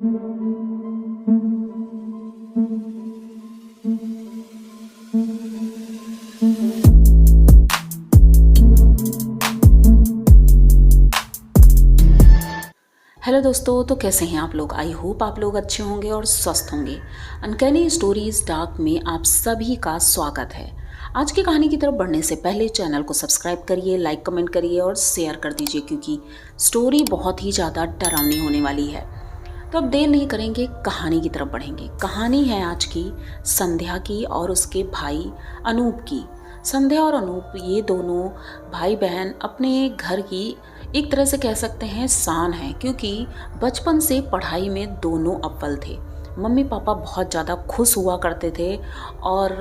Hello दोस्तों, तो कैसे हैं आप लोग। आई होप आप लोग अच्छे होंगे और स्वस्थ होंगे। अनकैनी स्टोरीज डार्क में आप सभी का स्वागत है। आज की कहानी की तरफ बढ़ने से पहले चैनल को सब्सक्राइब करिए, लाइक कमेंट करिए और शेयर कर दीजिए, क्योंकि स्टोरी बहुत ही ज़्यादा डरावनी होने वाली है। तो अब देर नहीं करेंगे, कहानी की तरफ बढ़ेंगे। कहानी है आज की संध्या की और उसके भाई अनूप की। संध्या और अनूप ये दोनों भाई बहन अपने घर की एक तरह से कह सकते हैं शान है, क्योंकि बचपन से पढ़ाई में दोनों अव्वल थे। मम्मी पापा बहुत ज़्यादा खुश हुआ करते थे। और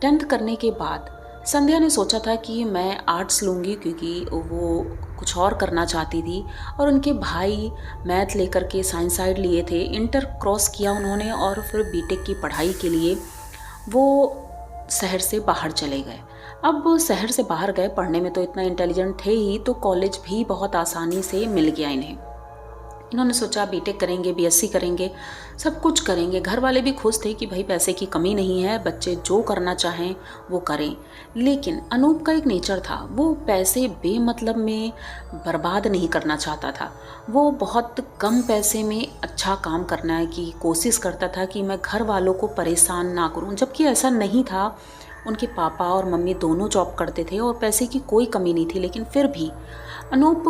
10th करने के बाद संध्या ने सोचा था कि मैं आर्ट्स लूँगी, क्योंकि वो कुछ और करना चाहती थी। और उनके भाई मैथ लेकर के साइंस साइड लिए थे। इंटर क्रॉस किया उन्होंने और फिर बीटेक की पढ़ाई के लिए वो शहर से बाहर चले गए। अब वो शहर से बाहर गए, पढ़ने में तो इतना इंटेलिजेंट थे ही, तो कॉलेज भी बहुत आसानी से मिल गया इन्हें। इन्होंने सोचा बीटेक करेंगे, बीएससी करेंगे, सब कुछ करेंगे। घर वाले भी खुश थे कि भाई पैसे की कमी नहीं है, बच्चे जो करना चाहें वो करें। लेकिन अनूप का एक नेचर था, वो पैसे बेमतलब में बर्बाद नहीं करना चाहता था। वो बहुत कम पैसे में अच्छा काम करने की कोशिश करता था कि मैं घर वालों को परेशान ना करूं, जबकि ऐसा नहीं था। उनके पापा और मम्मी दोनों जॉब करते थे और पैसे की कोई कमी नहीं थी। लेकिन फिर भी अनूप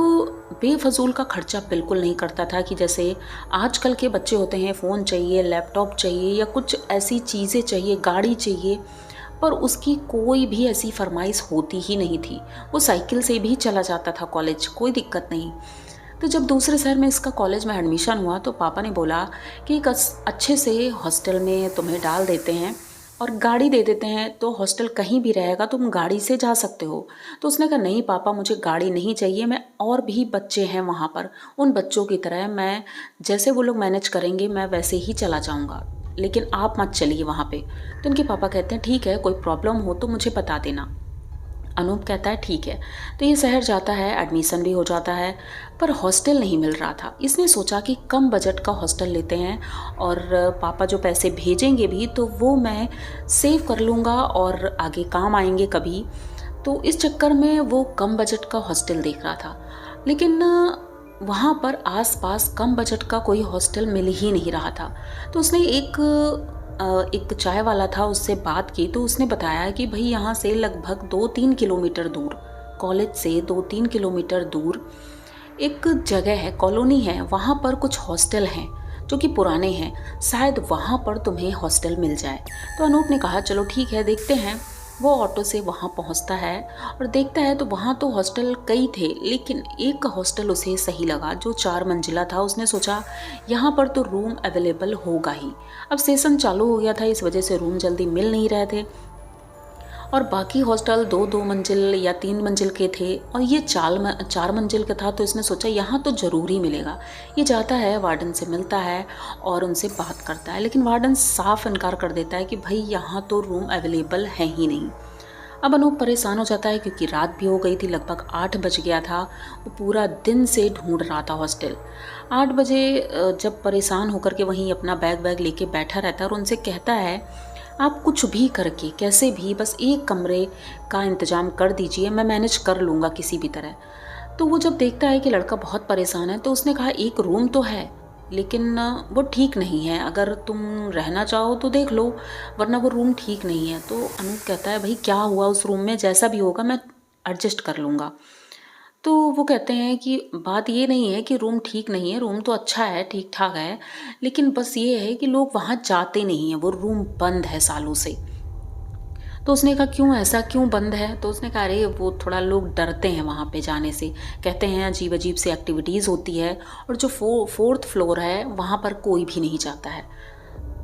बेफजूल का खर्चा बिल्कुल नहीं करता था, कि जैसे आजकल के बच्चे होते हैं, फ़ोन चाहिए, लैपटॉप चाहिए या कुछ ऐसी चीज़ें चाहिए, गाड़ी चाहिए, पर उसकी कोई भी ऐसी फरमाइश होती ही नहीं थी। वो साइकिल से भी चला जाता था कॉलेज, कोई दिक्कत नहीं। तो जब दूसरे शहर में इसका कॉलेज में एडमिशन हुआ तो पापा ने बोला कि एक अच्छे से हॉस्टल में तुम्हें डाल देते हैं और गाड़ी दे देते हैं, तो हॉस्टल कहीं भी रहेगा, तुम गाड़ी से जा सकते हो। तो उसने कहा नहीं पापा, मुझे गाड़ी नहीं चाहिए, मैं और भी बच्चे हैं वहाँ पर, उन बच्चों की तरह मैं जैसे वो लोग मैनेज करेंगे मैं वैसे ही चला जाऊँगा, लेकिन आप मत चलिए वहाँ पे। तो उनके पापा कहते हैं ठीक है, कोई प्रॉब्लम हो तो मुझे बता देना। अनूप कहता है ठीक है। तो ये शहर जाता है, एडमिशन भी हो जाता है, पर हॉस्टल नहीं मिल रहा था। इसने सोचा कि कम बजट का हॉस्टल लेते हैं और पापा जो पैसे भेजेंगे भी तो वो मैं सेव कर लूँगा और आगे काम आएंगे कभी। तो इस चक्कर में वो कम बजट का हॉस्टल देख रहा था, लेकिन वहाँ पर आसपास कम बजट का कोई हॉस्टल मिल ही नहीं रहा था। तो उसने एक चाय वाला था, उससे बात की तो उसने बताया कि भाई यहाँ से लगभग 2-3 किलोमीटर दूर, कॉलेज से 2-3 किलोमीटर दूर एक जगह है, कॉलोनी है, वहाँ पर कुछ हॉस्टल हैं जो कि पुराने हैं, शायद वहाँ पर तुम्हें हॉस्टल मिल जाए। तो अनूप ने कहा चलो ठीक है, देखते हैं। वो ऑटो से वहाँ पहुँचता है और देखता है तो वहाँ तो हॉस्टल कई थे, लेकिन एक हॉस्टल उसे सही लगा जो 4 मंजिला था। उसने सोचा यहाँ पर तो रूम अवेलेबल होगा ही। अब सेशन चालू हो गया था, इस वजह से रूम जल्दी मिल नहीं रहे थे और बाकी हॉस्टल 2-2 मंजिल या 3 मंजिल के थे और ये 4 मंजिल का था। तो इसने सोचा यहाँ तो ज़रूर ही मिलेगा। ये जाता है, वार्डन से मिलता है और उनसे बात करता है, लेकिन वार्डन साफ इनकार कर देता है कि भाई यहाँ तो रूम अवेलेबल है ही नहीं। अब अनूप परेशान हो जाता है, क्योंकि रात भी हो गई थी, लगभग 8 बज गया था। वो पूरा दिन से ढूंढ रहा था हॉस्टल। 8 बजे जब परेशान होकर के वहीं अपना बैग वैग लेके बैठा रहता है और उनसे कहता है आप कुछ भी करके कैसे भी बस एक कमरे का इंतज़ाम कर दीजिए, मैं मैनेज कर लूँगा किसी भी तरह। तो वो जब देखता है कि लड़का बहुत परेशान है तो उसने कहा एक रूम तो है, लेकिन वो ठीक नहीं है, अगर तुम रहना चाहो तो देख लो, वरना वो रूम ठीक नहीं है। तो अनूप कहता है भाई क्या हुआ उस रूम में, जैसा भी होगा मैं एडजस्ट कर लूँगा। तो वो कहते हैं कि बात ये नहीं है कि रूम ठीक नहीं है, रूम तो अच्छा है, ठीक ठाक है, लेकिन बस ये है कि लोग वहाँ जाते नहीं हैं, वो रूम बंद है सालों से। तो उसने कहा क्यों, ऐसा क्यों बंद है? तो उसने कहा अरे वो थोड़ा लोग डरते हैं वहाँ पे जाने से, कहते हैं अजीब अजीब सी एक्टिविटीज़ होती है और जो 4th फ्लोर है वहाँ पर कोई भी नहीं जाता है।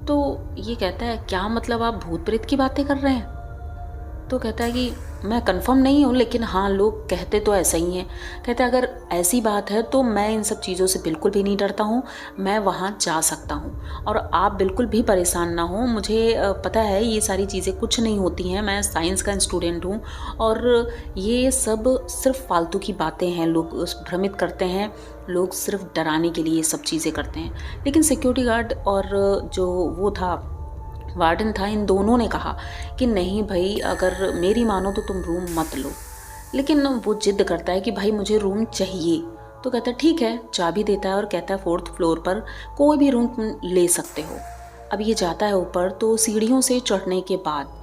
तो ये कहता है क्या मतलब, आप भूत प्रेत की बातें कर रहे हैं? तो कहता है कि मैं कंफर्म नहीं हूँ, लेकिन हाँ लोग कहते तो ऐसा ही हैं। कहते हैं अगर ऐसी बात है तो मैं इन सब चीज़ों से बिल्कुल भी नहीं डरता हूँ, मैं वहाँ जा सकता हूँ और आप बिल्कुल भी परेशान ना हो। मुझे पता है ये सारी चीज़ें कुछ नहीं होती हैं, मैं साइंस का स्टूडेंट हूँ और ये सब सिर्फ फालतू की बातें हैं, लोग भ्रमित करते हैं लोग सिर्फ डराने के लिए ये सब चीज़ें करते हैं। लेकिन सिक्योरिटी गार्ड और जो वो था वार्डन था, इन दोनों ने कहा कि नहीं भाई, अगर मेरी मानो तो तुम रूम मत लो। लेकिन वो जिद करता है कि भाई मुझे रूम चाहिए। तो कहता है ठीक है, चाबी देता है और कहता है 4th फ्लोर पर कोई भी रूम तुम ले सकते हो। अब ये जाता है ऊपर, तो सीढ़ियों से चढ़ने के बाद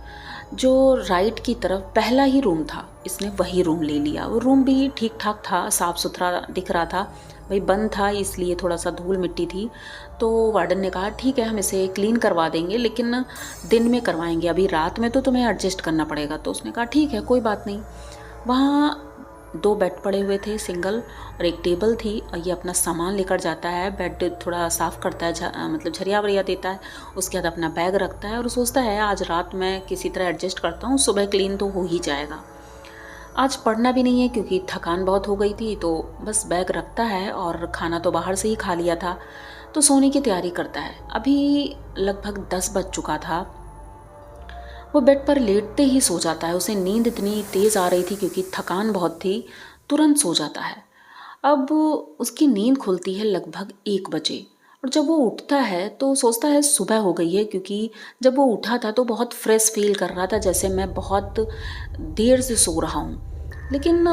जो राइट की तरफ पहला ही रूम था, इसने वही रूम ले लिया। वो रूम भी ठीक ठाक था, साफ़ सुथरा दिख रहा था, भाई बंद था इसलिए थोड़ा सा धूल मिट्टी थी। तो वार्डन ने कहा ठीक है, हम इसे क्लीन करवा देंगे, लेकिन दिन में करवाएंगे, अभी रात में तो तुम्हें एडजस्ट करना पड़ेगा। तो उसने कहा ठीक है, कोई बात नहीं। वहाँ 2 बेड पड़े हुए थे सिंगल, और एक टेबल थी, और ये अपना सामान लेकर जाता है। बेड थोड़ा साफ़ करता है, मतलब झरिया वरिया देता है, उसके बाद अपना बैग रखता है और सोचता है आज रात मैं किसी तरह एडजस्ट करता हूँ, सुबह क्लीन तो हो ही जाएगा। आज पढ़ना भी नहीं है क्योंकि थकान बहुत हो गई थी, तो बस बैग रखता है और खाना तो बाहर से ही खा लिया था। तो सोने की तैयारी करता है। अभी लगभग 10 बज चुका था। वो बेड पर लेटते ही सो जाता है। उसे नींद इतनी तेज़ आ रही थी क्योंकि थकान बहुत थी, तुरंत सो जाता है। अब उसकी नींद खुलती है लगभग 1 बजे, और जब वो उठता है तो सोचता है सुबह हो गई है, क्योंकि जब वो उठा था तो बहुत फ्रेश फील कर रहा था, जैसे मैं बहुत देर से सो रहा हूँ। लेकिन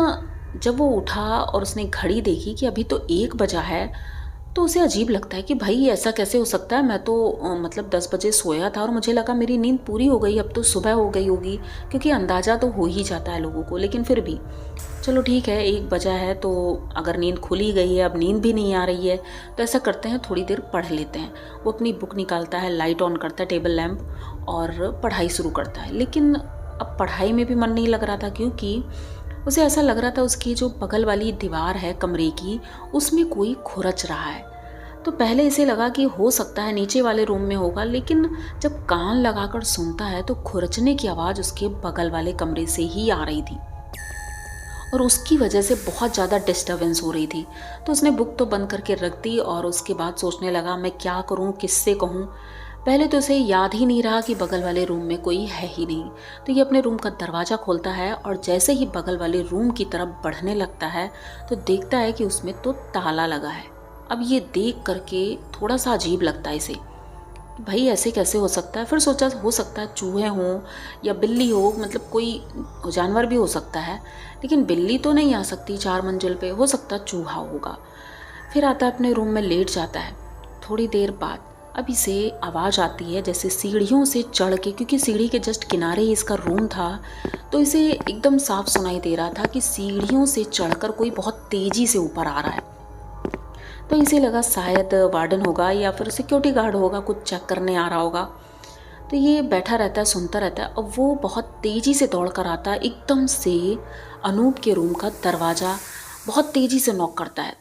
जब वो उठा और उसने घड़ी देखी कि अभी तो 1 बजा है, तो उसे अजीब लगता है कि भाई ऐसा कैसे हो सकता है, मैं तो मतलब 10 बजे सोया था और मुझे लगा मेरी नींद पूरी हो गई, अब तो सुबह हो गई होगी, क्योंकि अंदाज़ा तो हो ही जाता है लोगों को। लेकिन फिर भी चलो ठीक है, 1 बजा है तो अगर नींद खुल ही गई है, अब नींद भी नहीं आ रही है, तो ऐसा करते हैं थोड़ी देर पढ़ लेते हैं। वो अपनी बुक निकालता है, लाइट ऑन करता है, टेबल लैंप, और पढ़ाई शुरू करता है। लेकिन अब पढ़ाई में भी मन नहीं लग रहा था, क्योंकि उसे ऐसा लग रहा था उसकी जो बगल वाली दीवार है कमरे की, उसमें कोई खुरच रहा है। तो पहले इसे लगा कि हो सकता है नीचे वाले रूम में होगा, लेकिन जब कान लगाकर सुनता है तो खुरचने की आवाज़ उसके बगल वाले कमरे से ही आ रही थी, और उसकी वजह से बहुत ज़्यादा डिस्टर्बेंस हो रही थी। तो उसने बुक तो बंद करके रख दी, और उसके बाद सोचने लगा मैं क्या करूं, किससे कहूं। पहले तो उसे याद ही नहीं रहा कि बगल वाले रूम में कोई है ही नहीं। तो ये अपने रूम का दरवाज़ा खोलता है, और जैसे ही बगल वाले रूम की तरफ बढ़ने लगता है तो देखता है कि उसमें तो ताला लगा है। अब ये देख करके थोड़ा सा अजीब लगता है इसे, भाई ऐसे कैसे हो सकता है। फिर सोचा हो सकता है चूहे हों या बिल्ली हो, मतलब कोई जानवर भी हो सकता है, लेकिन बिल्ली तो नहीं आ सकती 4 मंजिल पे, हो सकता है चूहा होगा। फिर आता है अपने रूम में लेट जाता है। थोड़ी देर बाद अब इसे आवाज़ आती है जैसे सीढ़ियों से चढ़ के, क्योंकि सीढ़ी के जस्ट किनारे ही इसका रूम था, तो इसे एकदम साफ सुनाई दे रहा था कि सीढ़ियों से चढ़कर कोई बहुत तेज़ी से ऊपर आ रहा है। तो इसे लगा शायद वार्डन होगा या फिर सिक्योरिटी गार्ड होगा, कुछ चेक करने आ रहा होगा। तो ये बैठा रहता है, सुनता रहता है। अब वो बहुत तेज़ी से दौड़ कर आता है, एकदम से अनूप के रूम का दरवाज़ा बहुत तेज़ी से नॉक करता है।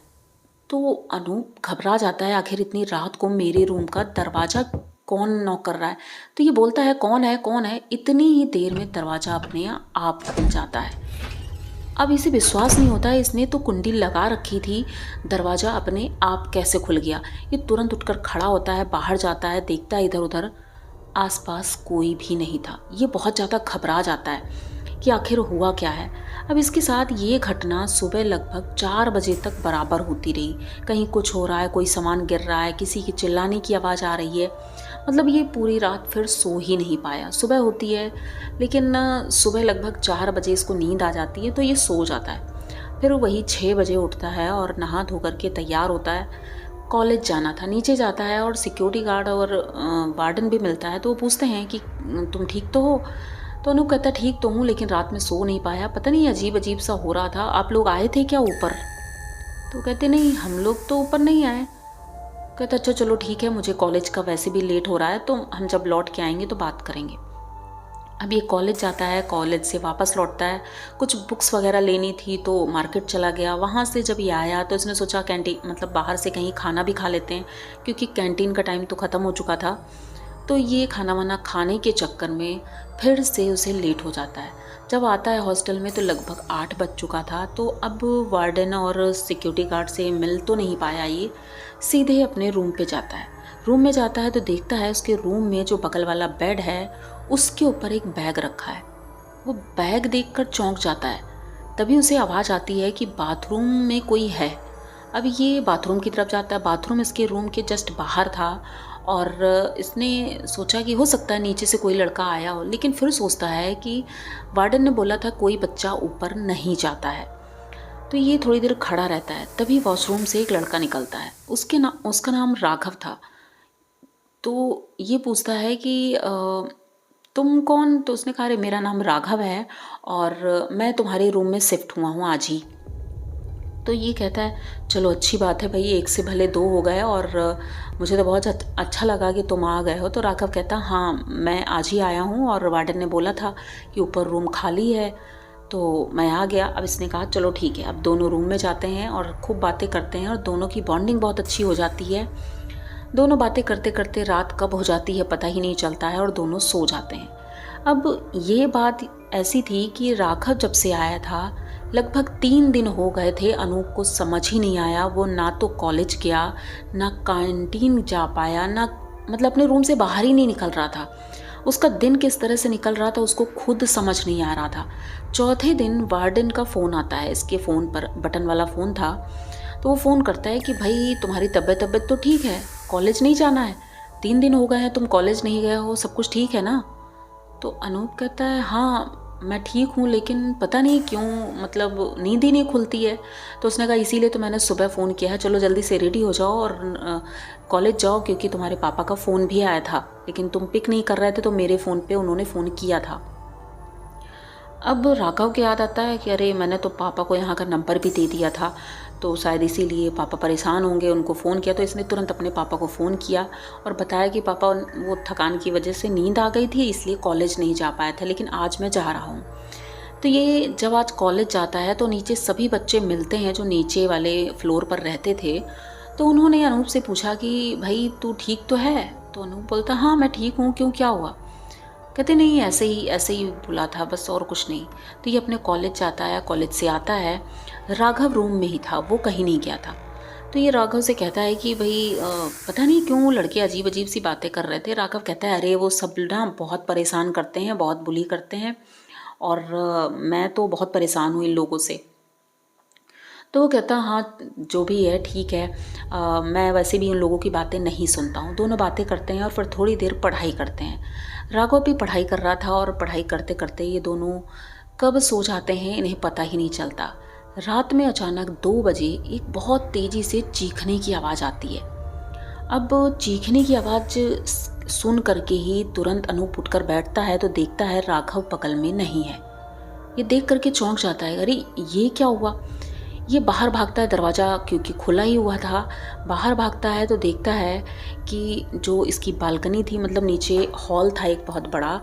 तो अनूप घबरा जाता है, आखिर इतनी रात को मेरे रूम का दरवाज़ा कौन नॉक कर रहा है। तो ये बोलता है कौन है कौन है। इतनी ही देर में दरवाज़ा अपने आप खुल जाता है। अब इसे विश्वास नहीं होता है, इसने तो कुंडी लगा रखी थी, दरवाज़ा अपने आप कैसे खुल गया। ये तुरंत उठकर खड़ा होता है, बाहर जाता है, देखता है इधर उधर, आसपास कोई भी नहीं था। ये बहुत ज़्यादा घबरा जाता है कि आखिर हुआ क्या है। अब इसके साथ ये घटना सुबह लगभग 4 बजे तक बराबर होती रही। कहीं कुछ हो रहा है, कोई सामान गिर रहा है, किसी की चिल्लाने की आवाज़ आ रही है। मतलब ये पूरी रात फिर सो ही नहीं पाया। सुबह होती है, लेकिन सुबह लगभग 4 बजे इसको नींद आ जाती है, तो ये सो जाता है। फिर वही 6 बजे उठता है और नहा धो करके तैयार होता है। कॉलेज जाना था, नीचे जाता है और सिक्योरिटी गार्ड और वार्डन भी मिलता है। तो वो पूछते हैं कि तुम ठीक तो हो। तो अनूप कहता ठीक तो हूँ, लेकिन रात में सो नहीं पाया, पता नहीं अजीब अजीब सा हो रहा था। आप लोग आए थे क्या ऊपर? तो कहते नहीं, हम लोग तो ऊपर नहीं आए। कहता अच्छा चलो ठीक है, मुझे कॉलेज का वैसे भी लेट हो रहा है, तो हम जब लौट के आएंगे तो बात करेंगे। अब ये कॉलेज जाता है, कॉलेज से वापस लौटता है। कुछ बुक्स वगैरह लेनी थी तो मार्केट चला गया। वहाँ से जब ये आया तो इसने सोचा कैंटीन, मतलब बाहर से कहीं खाना भी खा लेते हैं, क्योंकि कैंटीन का टाइम तो ख़त्म हो चुका था। तो ये खाना वाना खाने के चक्कर में फिर से उसे लेट हो जाता है। जब आता है हॉस्टल में तो लगभग 8 बज चुका था। तो अब वार्डन और सिक्योरिटी गार्ड से मिल तो नहीं पाया, ये सीधे अपने रूम पे जाता है। रूम में जाता है तो देखता है उसके रूम में जो बगल वाला बेड है उसके ऊपर एक बैग रखा है। वो बैग देखकर चौंक जाता है। तभी उसे आवाज़ आती है कि बाथरूम में कोई है। अब ये बाथरूम की तरफ जाता है। बाथरूम इसके रूम के जस्ट बाहर था और इसने सोचा कि हो सकता है नीचे से कोई लड़का आया हो, लेकिन फिर सोचता है कि वार्डन ने बोला था कोई बच्चा ऊपर नहीं जाता है। तो ये थोड़ी देर खड़ा रहता है, तभी वॉशरूम से एक लड़का निकलता है। उसका नाम राघव था। तो ये पूछता है कि तुम कौन? तो उसने कहा अरे मेरा नाम राघव है और मैं तुम्हारे रूम में शिफ्ट हुआ हूँ आज ही। तो ये कहता है चलो अच्छी बात है भाई, एक से भले दो हो गए और मुझे तो बहुत अच्छा लगा कि तुम आ गए हो। तो राघव कहता हाँ मैं आज ही आया हूँ और वार्डन ने बोला था कि ऊपर रूम खाली है तो मैं आ गया। अब इसने कहा चलो ठीक है, अब दोनों रूम में जाते हैं और खूब बातें करते हैं और दोनों की बॉन्डिंग बहुत अच्छी हो जाती है। दोनों बातें करते करते रात कब हो जाती है पता ही नहीं चलता है और दोनों सो जाते हैं। अब ये बात ऐसी थी कि राघव जब से आया था लगभग 3 दिन हो गए थे। अनूप को समझ ही नहीं आया, वो ना तो कॉलेज गया, ना कैंटीन जा पाया, ना मतलब अपने रूम से बाहर ही नहीं निकल रहा था। उसका दिन किस तरह से निकल रहा था उसको खुद समझ नहीं आ रहा था। चौथे दिन वार्डन का फ़ोन आता है। इसके फ़ोन पर बटन वाला फ़ोन था, तो वो फ़ोन करता है कि भाई तुम्हारी तबीयत तो ठीक है, कॉलेज नहीं जाना है, 3 दिन हो गए हैं तुम कॉलेज नहीं गए हो, सब कुछ ठीक है ना? तो अनूप कहता है हाँ मैं ठीक हूँ, लेकिन पता नहीं क्यों मतलब नींद ही नहीं खुलती है। तो उसने कहा इसीलिए तो मैंने सुबह फ़ोन किया है, चलो जल्दी से रेडी हो जाओ और कॉलेज जाओ, क्योंकि तुम्हारे पापा का फ़ोन भी आया था लेकिन तुम पिक नहीं कर रहे थे तो मेरे फ़ोन पे उन्होंने फ़ोन किया था। अब राघव को याद आता है कि अरे मैंने तो पापा को यहाँ का नंबर भी दे दिया था, तो शायद इसीलिए पापा परेशान होंगे, उनको फ़ोन किया। तो इसने तुरंत अपने पापा को फ़ोन किया और बताया कि पापा वो थकान की वजह से नींद आ गई थी इसलिए कॉलेज नहीं जा पाया था, लेकिन आज मैं जा रहा हूँ। तो ये जब आज कॉलेज जाता है तो नीचे सभी बच्चे मिलते हैं जो नीचे वाले फ्लोर पर रहते थे। तो उन्होंने अनूप से पूछा कि भाई तू ठीक तो है? तो अनूप बोलता हाँ मैं ठीक हूँ, क्यों क्या हुआ? कहते नहीं ऐसे ही बोला था बस, और कुछ नहीं। तो ये अपने कॉलेज जाता है, कॉलेज से आता है, राघव रूम में ही था, वो कहीं नहीं गया था। तो ये राघव से कहता है कि भाई पता नहीं क्यों लड़के अजीब अजीब सी बातें कर रहे थे। राघव कहता है अरे वो सब ना बहुत परेशान करते हैं, बहुत बुली करते हैं और मैं तो बहुत परेशान हूँ इन लोगों से। तो वो कहता हाँ जो भी है ठीक है, मैं वैसे भी उन लोगों की बातें नहीं सुनता हूँ। दोनों बातें करते हैं और फिर थोड़ी देर पढ़ाई करते हैं। राघव भी पढ़ाई कर रहा था और पढ़ाई करते करते ये दोनों कब सो जाते हैं इन्हें पता ही नहीं चलता। रात में अचानक 2 बजे एक बहुत तेज़ी से चीखने की आवाज़ आती है। अब चीखने की आवाज़ सुन करके ही तुरंत अनूप उठकर बैठता है तो देखता है राघव बगल में नहीं है। ये देख करके चौंक जाता है, अरे ये क्या हुआ? ये बाहर भागता है, दरवाज़ा क्योंकि खुला ही हुआ था, बाहर भागता है तो देखता है कि जो इसकी बालकनी थी, मतलब नीचे हॉल था एक बहुत बड़ा,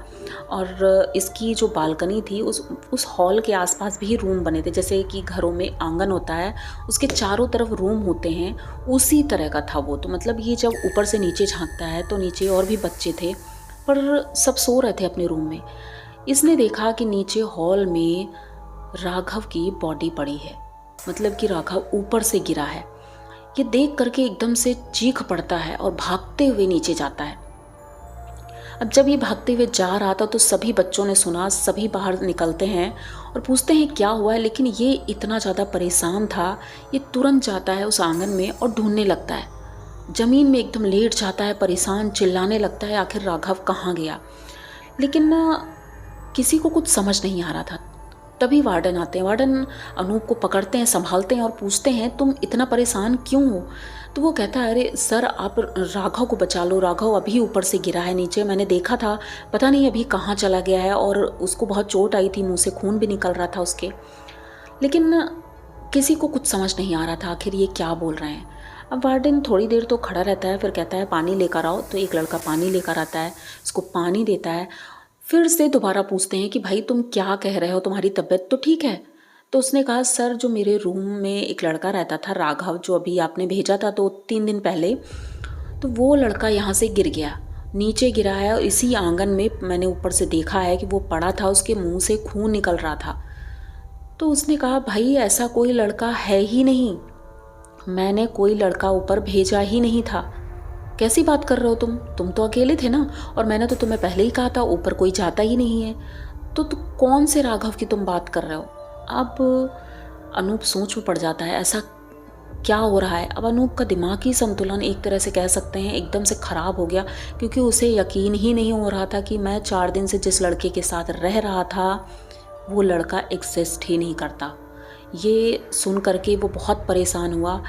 और इसकी जो बालकनी थी उस हॉल के आसपास भी रूम बने थे। जैसे कि घरों में आंगन होता है उसके चारों तरफ रूम होते हैं, उसी तरह का था वो। तो मतलब ये जब ऊपर से नीचे झांकता है तो नीचे और भी बच्चे थे पर सब सो रहे थे अपने रूम में। इसने देखा कि नीचे हॉल में राघव की बॉडी पड़ी है, मतलब कि राघव ऊपर से गिरा है। ये देख करके एकदम से चीख पड़ता है और भागते हुए नीचे जाता है। अब जब ये भागते हुए जा रहा था तो सभी बच्चों ने सुना, सभी बाहर निकलते हैं और पूछते हैं क्या हुआ है, लेकिन ये इतना ज़्यादा परेशान था, ये तुरंत जाता है उस आंगन में और ढूंढने लगता है। ज़मीन में एकदम लेट जाता है, परेशान चिल्लाने लगता है आखिर राघव कहाँ गया। लेकिन किसी को कुछ समझ नहीं आ रहा था। तभी वार्डन आते हैं। वार्डन अनूप को पकड़ते हैं, संभालते हैं और पूछते हैं तुम इतना परेशान क्यों हो? तो वो कहता है अरे सर आप राघव को बचा लो, राघव अभी ऊपर से गिरा है नीचे, मैंने देखा था, पता नहीं अभी कहाँ चला गया है और उसको बहुत चोट आई थी, मुंह से खून भी निकल रहा था उसके। लेकिन किसी को कुछ समझ नहीं आ रहा था आखिर ये क्या बोल रहे हैं। अब वार्डन थोड़ी देर तो खड़ा रहता है, फिर कहता है पानी लेकर आओ। तो एक लड़का पानी लेकर आता है, उसको पानी देता है। फिर से दोबारा पूछते हैं कि भाई तुम क्या कह रहे हो, तुम्हारी तबीयत तो ठीक है? तो उसने कहा सर जो मेरे रूम में एक लड़का रहता था राघव, जो अभी आपने भेजा था तो 3 दिन पहले, तो वो लड़का यहाँ से गिर गया, नीचे गिरा है और इसी आंगन में मैंने ऊपर से देखा है कि वो पड़ा था, उसके मुंह से खून निकल रहा था। तो उसने कहा भाई ऐसा कोई लड़का है ही नहीं, मैंने कोई लड़का ऊपर भेजा ही नहीं था। कैसी बात कर रहे हो तुम तो अकेले थे ना, और मैंने तो तुम्हें पहले ही कहा था ऊपर कोई जाता ही नहीं है। तो कौन से राघव की तुम बात कर रहे हो? अब अनूप सोच में पड़ जाता है, ऐसा क्या हो रहा है। अब अनूप का दिमागी संतुलन एक तरह से कह सकते हैं एकदम से ख़राब हो गया, क्योंकि उसे यकीन ही नहीं हो रहा था कि मैं 4 दिन से जिस लड़के के साथ रह रहा था वो लड़का एग्जिस्ट ही नहीं करता। ये सुन करके वो बहुत परेशान हुआ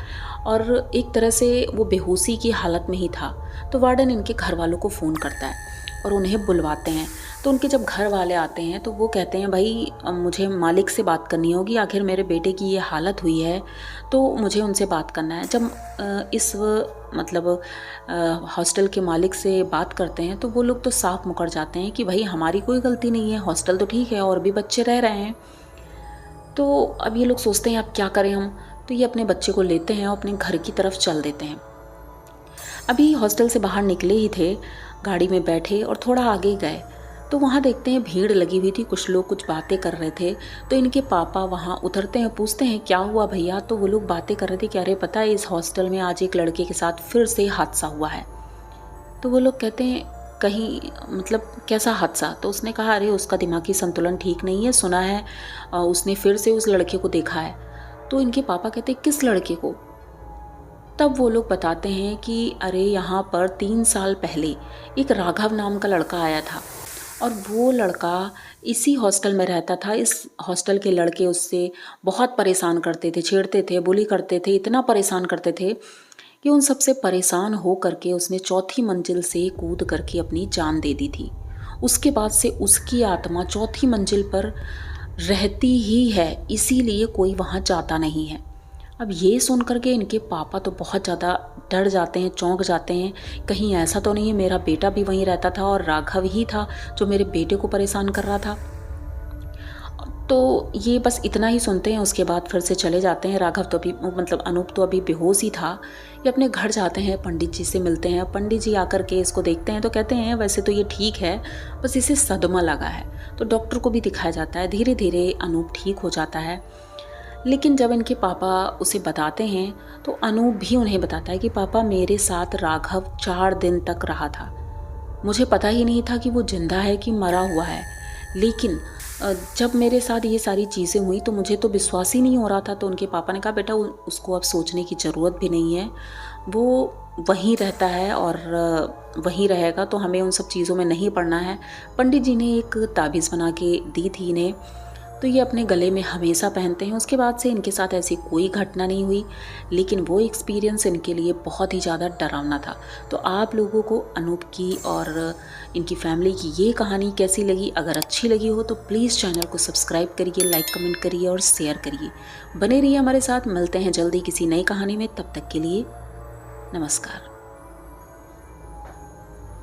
और एक तरह से वो बेहोशी की हालत में ही था। तो वार्डन इनके घर वालों को फ़ोन करता है और उन्हें बुलवाते हैं। तो उनके जब घर वाले आते हैं तो वो कहते हैं, भाई मुझे मालिक से बात करनी होगी, आखिर मेरे बेटे की ये हालत हुई है तो मुझे उनसे बात करना है। जब इस मतलब हॉस्टल के मालिक से बात करते हैं तो वो लोग तो साफ मुकर जाते हैं कि भाई हमारी कोई गलती नहीं है, हॉस्टल तो ठीक है और भी बच्चे रह रहे हैं। तो अब ये लोग सोचते हैं अब क्या करें हम। तो ये अपने बच्चे को लेते हैं और अपने घर की तरफ चल देते हैं। अभी हॉस्टल से बाहर निकले ही थे, गाड़ी में बैठे और थोड़ा आगे गए तो वहाँ देखते हैं भीड़ लगी हुई थी, कुछ लोग कुछ बातें कर रहे थे। तो इनके पापा वहाँ उतरते हैं, पूछते हैं क्या हुआ भैया। तो वो लोग बातें कर रहे थे कि अरे पता है इस हॉस्टल में आज एक लड़के के साथ फिर से हादसा हुआ है। तो वो लोग कहते हैं कहीं मतलब कैसा हादसा। तो उसने कहा अरे उसका दिमागी संतुलन ठीक नहीं है, सुना है उसने फिर से उस लड़के को देखा है। तो इनके पापा कहते हैं किस लड़के को। तब वो लोग बताते हैं कि अरे यहाँ पर 3 साल पहले एक राघव नाम का लड़का आया था और वो लड़का इसी हॉस्टल में रहता था। इस हॉस्टल के लड़के उससे बहुत परेशान करते थे, छेड़ते थे, बुली करते थे, इतना परेशान करते थे कि उन सबसे परेशान हो करके उसने 4थी मंजिल से कूद करके अपनी जान दे दी थी। उसके बाद से उसकी आत्मा 4थी मंजिल पर रहती ही है, इसीलिए कोई वहाँ जाता नहीं है। अब ये सुन करके इनके पापा तो बहुत ज़्यादा डर जाते हैं, चौंक जाते हैं, कहीं ऐसा तो नहीं है मेरा बेटा भी वहीं रहता था और राघव ही था जो मेरे बेटे को परेशान कर रहा था। तो ये बस इतना ही सुनते हैं, उसके बाद फिर से चले जाते हैं। राघव तो अभी मतलब अनूप तो अभी बेहोश ही था। ये अपने घर जाते हैं, पंडित जी से मिलते हैं। पंडित जी आकर के इसको देखते हैं तो कहते हैं वैसे तो ये ठीक है, बस इसे सदमा लगा है। तो डॉक्टर को भी दिखाया जाता है, धीरे धीरे अनूप ठीक हो जाता है। लेकिन जब इनके पापा उसे बताते हैं तो अनूप भी उन्हें बताता है कि पापा मेरे साथ राघव 4 दिन तक रहा था, मुझे पता ही नहीं था कि वो जिंदा है कि मरा हुआ है। लेकिन जब मेरे साथ ये सारी चीज़ें हुई तो मुझे तो विश्वास ही नहीं हो रहा था। तो उनके पापा ने कहा बेटा उसको अब सोचने की ज़रूरत भी नहीं है, वो वहीं रहता है और वहीं रहेगा, तो हमें उन सब चीज़ों में नहीं पड़ना है। पंडित जी ने एक ताबीज़ बना के दी थी इन्हें, तो ये अपने गले में हमेशा पहनते हैं। उसके बाद से इनके साथ ऐसी कोई घटना नहीं हुई, लेकिन वो एक्सपीरियंस इनके लिए बहुत ही ज़्यादा डरावना था। तो आप लोगों को अनूप की और इनकी फैमिली की ये कहानी कैसी लगी? अगर अच्छी लगी हो तो प्लीज़ चैनल को सब्सक्राइब करिए, लाइक कमेंट करिए और शेयर करिए। बने रहिए हमारे साथ, मिलते हैं जल्दी किसी नई कहानी में। तब तक के लिए नमस्कार।